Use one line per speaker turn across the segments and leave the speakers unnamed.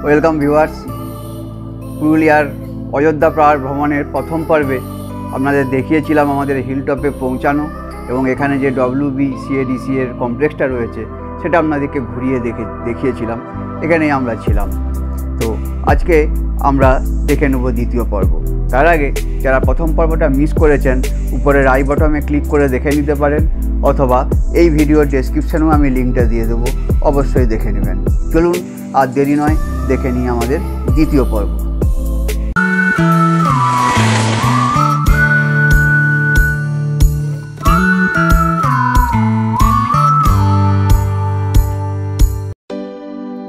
Welcome viewers. পুরুলিয়ার অযোধ্যা পাহাড় ভ্রমণের প্রথম পর্বে আপনাদের দেখিয়েছিলাম আমাদের হিলটপে পৌঁছানো এবং এখানে যে WBCADC এর কমপ্লেক্সটা রয়েছে সেটা আপনাদেরকে ঘুরিয়ে দেখিয়েছিলাম। এখানেই আমরা ছিলাম। তো আজকে আমরা দেখে নেব দ্বিতীয় পর্ব। তার আগে যারা প্রথম পর্বটা মিস করেছেন উপরের আই বটনে ক্লিক করে দেখে নিতে পারেন, অথবা এই ভিডিওর ডেসক্রিপশনেও আমি লিঙ্কটা দিয়ে দেবো, অবশ্যই দেখে নেবেন। চলুন আর দেরি নয়, দেখে নিই আমাদের দ্বিতীয় পর্ব।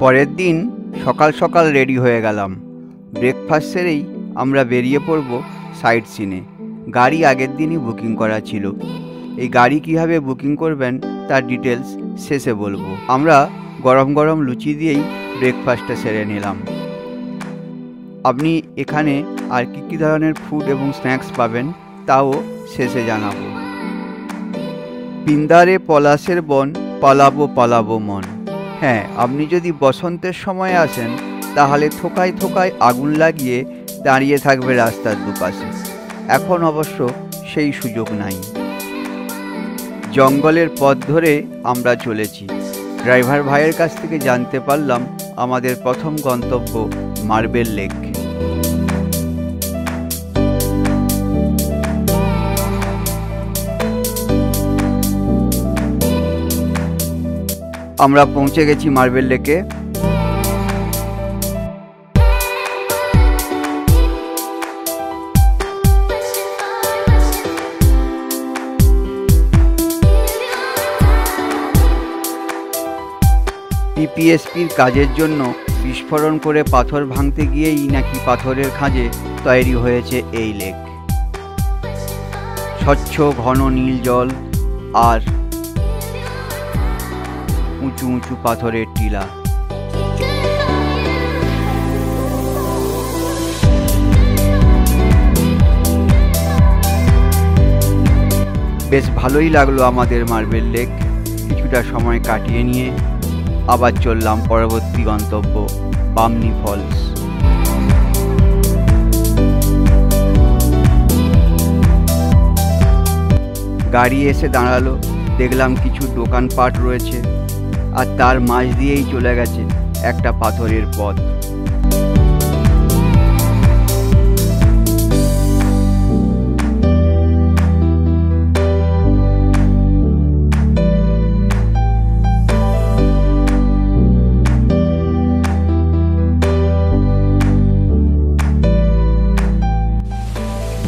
পরের দিন সকাল সকাল রেডি হয়ে গেলাম। ব্রেকফাস্ট সেরেই আমরা বেরিয়ে পড়ব সাইট সিনে। গাড়ি আগের দিনই বুকিং করা ছিল। এই গাড়ি কিভাবে বুকিং করবেন তার ডিটেলস শেষে বলবো। আমরা গরম গরম লুচি দিয়েই ব্রেকফাস্টটা সেরে নিলাম। আপনি এখানে আর কী ধরনের ফুড এবং স্ন্যাক্স পাবেন তাও শেষে জানাবো। পিন্দারে পলাশের বন, পালাবো পালাবো মন। হ্যাঁ, আপনি যদি বসন্তের সময় আসেন তাহলে থোকায় থোকায় আগুন লাগিয়ে দাঁড়িয়ে থাকবে রাস্তার দুপাশে। এখন অবশ্য সেই সুযোগ নাই। জঙ্গলের পথ ধরে আমরা চলেছি। ড্রাইভার ভাইয়ের কাছ থেকে জানতে পারলাম আমাদের প্রথম গন্তব্য মার্বেল লেক। আমরা পৌঁছে গেছি মার্বেল লেকে। পিপিএসপির কাজের জন্য বিস্ফোরণ করে পাথর ভাঙতে গিয়েই নাকি পাথরের খাঁজে তৈরি হয়েছে এই লেক। স্বচ্ছ ঘন নীল জল আর উঁচু উঁচু পাথরের টিলা। বেশ ভালোই লাগলো আমাদের মার্বেল লেক। কিছুটা সময় কাটিয়ে নিয়ে আবার চললাম পরবর্তী গন্তব্য বামনি ফলস। গাড়ি এসে দাঁড়ালো, দেখলাম কিছু দোকানপাট রয়েছে আর তার মাঝ দিয়েই চলে গেছে একটা পাথরের পথ।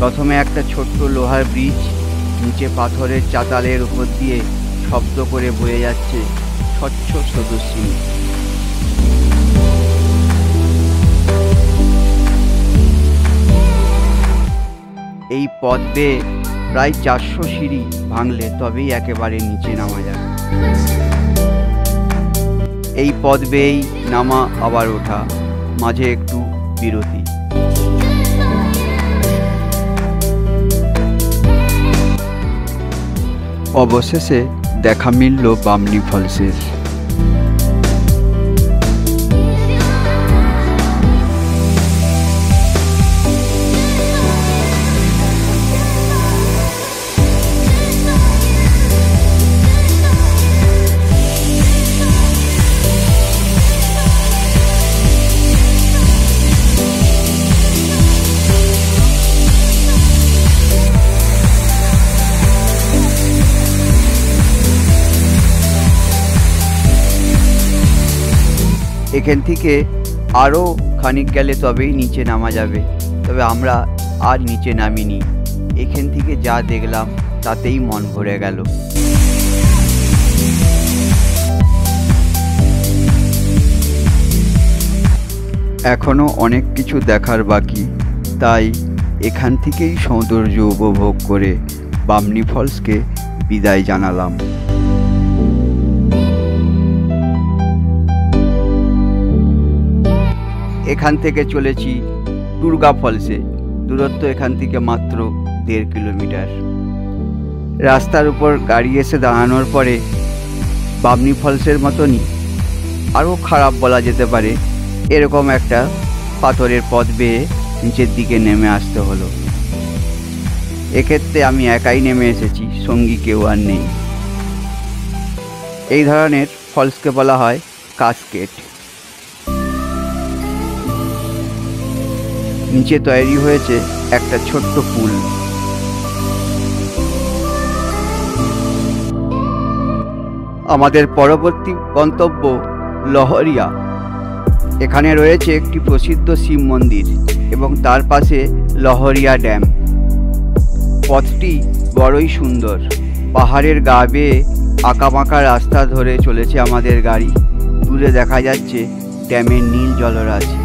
প্রথমে একটা ছোট্ট লোহার ব্রিজ, নিচে পাথরের চাতালের উপর দিয়ে শব্দ করে বয়ে যাচ্ছে স্বচ্ছ স্রোতস্বিনী। এই পথ বেয়ে প্রায় 400 সিঁড়ি ভাঙলে তবেই একেবারে নিচে নামা যাবে। এই পথ বেয়েই নামা আবার ওঠা, মাঝে একটু বিরতি। অবশেষে দেখা মিলল বামনি ফলসের। এখান থেকে আরও খানিক গেলে তবেই নিচে নামা যাবে, তবে আমরা আর নিচে নামিনি। এখান থেকে যা দেখলাম তাতেই মন ভরে গেল। এখনও অনেক কিছু দেখার বাকি, তাই এখান থেকেই সৌন্দর্য উপভোগ করে বামনি ফলসকে বিদায় জানালাম। এখান থেকে চলেছি দুর্গা ফলসে। দূরত্ব এখান থেকে মাত্র 1.5 কিলোমিটার। রাস্তার উপর গাড়ি এসে দাঁড়ানোর পরে বামনি ফলসের মতনই আরও খারাপ বলা যেতে পারে এরকম একটা পাথরের পথ বেয়ে নিচের দিকে নেমে আসতে হলো। এক্ষেত্রে আমি একাই নেমে এসেছি, সঙ্গী কেউ আর নেই। এই ধরনের ফলসকে বলা হয় কাসকেড। নিচে তৈরি হয়েছে একটা ছোট্ট পুল। আমাদের পরবর্তী গন্তব্য লহরিয়া। এখানে রয়েছে একটি প্রসিদ্ধ শিব মন্দির এবং তার পাশে লহরিয়া ড্যাম। পথটি বড়ই সুন্দর। পাহাড়ের গা বেয়ে আঁকাবাঁকা রাস্তা ধরে চলেছে আমাদের গাড়ি। দূরে দেখা যাচ্ছে ড্যামের নীল জলরাশি।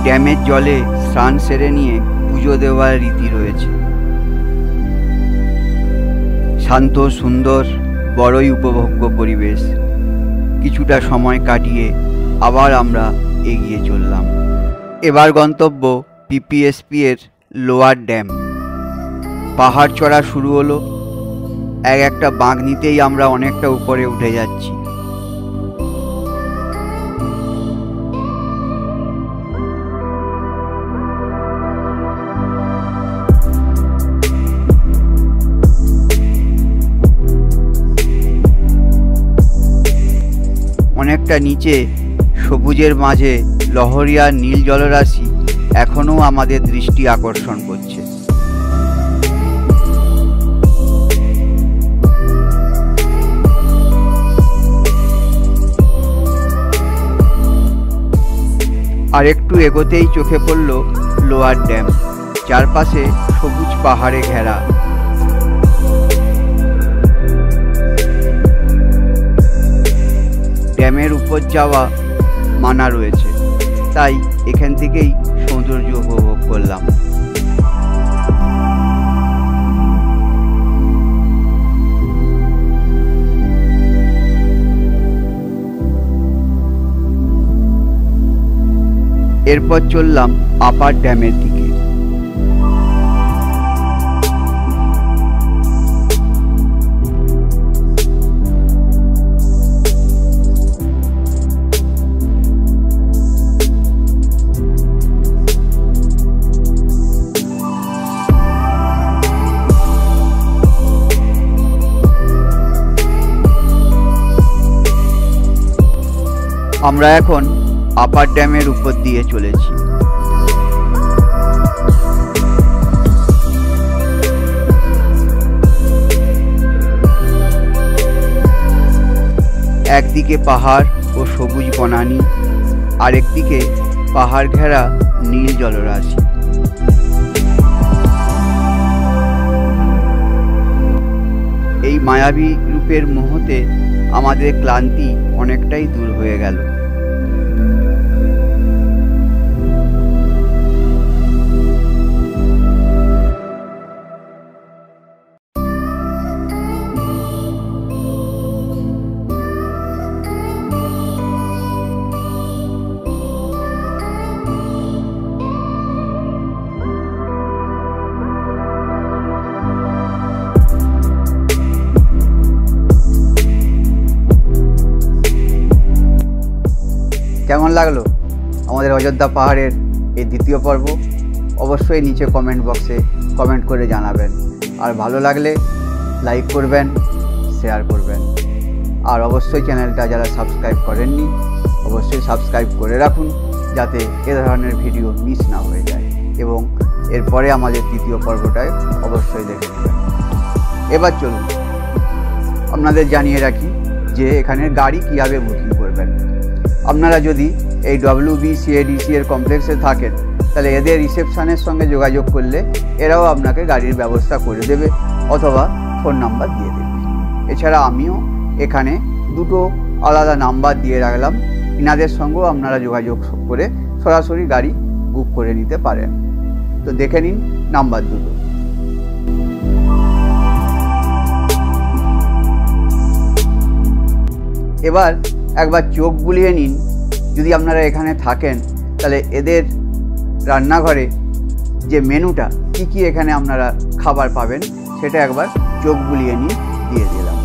ড্যামের জলে স্নান সেরে নিয়ে পুজো দেওয়ার রীতি রয়েছে। শান্ত সুন্দর বড়ই উপভোগ্য পরিবেশ। কিছুটা সময় কাটিয়ে আবার আমরা এগিয়ে চললাম। এবার গন্তব্য পিপিএসপি এর লোয়ার ড্যাম। পাহাড় চড়া শুরু হলো। একটা বাঁক নিতেই আমরা অনেকটা উপরে উঠে যাচ্ছি। অনেকটা নিচে সবুজের মাঝে লহরিয়ার নীল জলরাশি এখনও আমাদের দৃষ্টি আকর্ষণ করছে। আর একটু এগোতেই চোখে পড়ল লোয়ার ড্যাম। চারপাশে সবুজ পাহাড়ে ঘেরা। ড্যামের উপর যাওয়া মানা রয়েছে, তাই এখান থেকেই সৌন্দর্য উপভোগ করলাম। এরপর চললাম আপার ড্যামের দিকে। আমরা এখন আপার ড্যামের উপর দিয়ে চলেছি। একদিকে পাহাড় ও সবুজ বনানী, আরেকদিকে পাহাড় ঘেরা নীল জলরাশি। এই মায়াবী রূপের মোহতে আমাদের ক্লান্তি অনেকটাই দূর হয়ে গেল। লাগলো আমাদের অযোধ্যা পাহাড়ের এই দ্বিতীয় পর্ব? অবশ্যই নিচে কমেন্ট বক্সে কমেন্ট করে জানাবেন। আর ভালো লাগলে লাইক করবেন, শেয়ার করবেন। আর অবশ্যই চ্যানেলটা যারা সাবস্ক্রাইব করেননি অবশ্যই সাবস্ক্রাইব করে রাখুন, যাতে এ ধরনের ভিডিও মিস না হয়ে যায়। এবং এরপরে আমাদের তৃতীয় পর্বটায় অবশ্যই দেখে নেবেন। এবার চলুন আপনাদের জানিয়ে রাখি যে এখানে গাড়ি কীভাবে বুকিং করবেন। আপনারা যদি এই WBCADC এর কমপ্লেক্সে থাকেন তাহলে এদের রিসেপশনের সঙ্গে যোগাযোগ করলে এরাও আপনাকে গাড়ির ব্যবস্থা করে দেবে অথবা ফোন নাম্বার দিয়ে দেবে। এছাড়া আমিও এখানে দুটো আলাদা নাম্বার দিয়ে রাখলাম, ইনাদের সঙ্গেও আপনারা যোগাযোগ করে সরাসরি গাড়ি বুক করে নিতে পারেন। তো দেখে নিন নাম্বার দুটো। এবার একবার চোখ বুলিয়ে নিন, যদি আপনারা এখানে থাকেন তাহলে এদের রান্নাঘরে যে মেনুটা কি কি এখানে আপনারা খাবার পাবেন সেটা একবার চোখ বুলিয়ে নিয়ে দিয়ে দিলাম।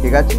ঠিক আছে?